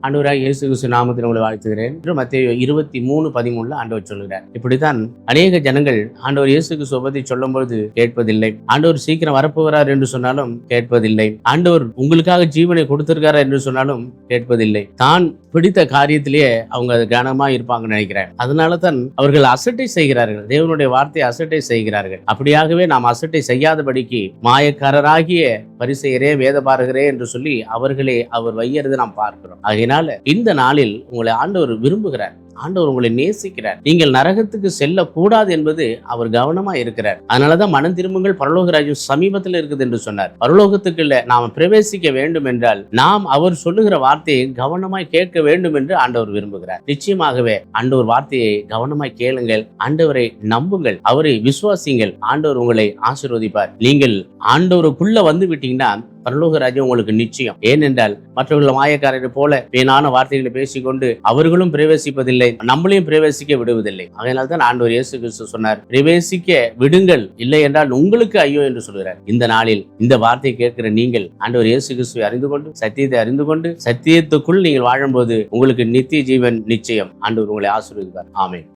ஆண்டவராகிய இயேசு கிறிஸ்து நாமத்தில் உங்களை வாழ்த்துகிறேன் என்று மத்தேயு 23:13 ஆண்டவர் சொல்கிறார். இப்படித்தான் அநேக ஜனங்கள் ஆண்டவர் இயேசு கிறிஸ்துவை பற்றி சொல்லும்போது கேட்பதில்லை. ஆண்டவர் சீக்கிரம் வரப்போகிறார் என்று சொன்னாலும் கேட்பதில்லை. ஆண்டவர் உங்களுக்காக ஜீவனை கொடுத்திருக்காரா என்று சொன்னாலும் கேட்பதில்லை. தான் பிடித்த காரியத்திலேயே அவங்க கனமா இருப்பாங்கன்னு நினைக்கிறேன். அதனால தான் அவர்கள் அசட்டை செய்கிறார்கள். தேவனுடைய வார்த்தையை அசட்டை செய்கிறார்கள். அப்படியாகவே நாம் அசட்டை செய்யாதபடிக்கு மாயக்காரராகிய பரிசேயரே வேதபாரகரே என்று சொல்லி அவர்களே அவர் வையறது நாம் பார்க்கிறோம். அதனால இந்த நாளில் உங்களை ஆண்டவர் விரும்புகிறார். ஆண்டவர் உங்களை நேசிக்கிறார். நீங்கள் நரகத்துக்கு செல்லக்கூடாது என்பது அவர் கவனமா இருக்கிறார். அதனாலதான் மனம் திரும்புங்கள், பரலோக ராஜ்யம் சமீபத்தில் இருக்குது என்று சொன்னார். பரலோகத்துக்கு நாம் பிரவேசிக்க வேண்டும் என்றால் நாம் அவர் சொல்லுகிற வார்த்தையை கவனமாய் கேட்க வேண்டும் என்று ஆண்டவர் விரும்புகிறார். நிச்சயமாகவே ஆண்டவர் வார்த்தையை கவனமாய் கேளுங்கள், ஆண்டவரை நம்புங்கள், அவரை விசுவாசிங்கள். ஆண்டவர் உங்களை ஆசீர்வதிப்பார். நீங்கள் ஆண்டவருக்குள்ள வந்து விட்டீங்கன்னா பரலோக ராஜ்யம் உங்களுக்கு நிச்சயம். ஏனென்றால் மற்றவர்கள் மாயக்காரரை போல வீணான வார்த்தைகளை பேசிக்கொண்டு அவர்களும் பிரவேசிப்பதில்லை, நம்மளையும் பிரவேசிக்க விடுவதில்லை. அதனால தான் ஆண்டவர் இயேசு கிறிஸ்து சொன்னார், பிரவேசிக்க விடுங்கள், இல்லை என்றால் உங்களுக்கு ஐயோ என்று சொல்கிறார். இந்த நாளில் இந்த வார்த்தையை கேட்கிற நீங்கள் ஆண்டவர் இயேசு கிறிஸ்துவை அறிந்து கொண்டு சத்தியத்தை அறிந்து கொண்டு சத்தியத்துக்குள் நீங்கள் வாழும்போது உங்களுக்கு நித்திய ஜீவன் நிச்சயம். ஆண்டவர் உங்களை ஆசீர்வதிப்பார். ஆமென்.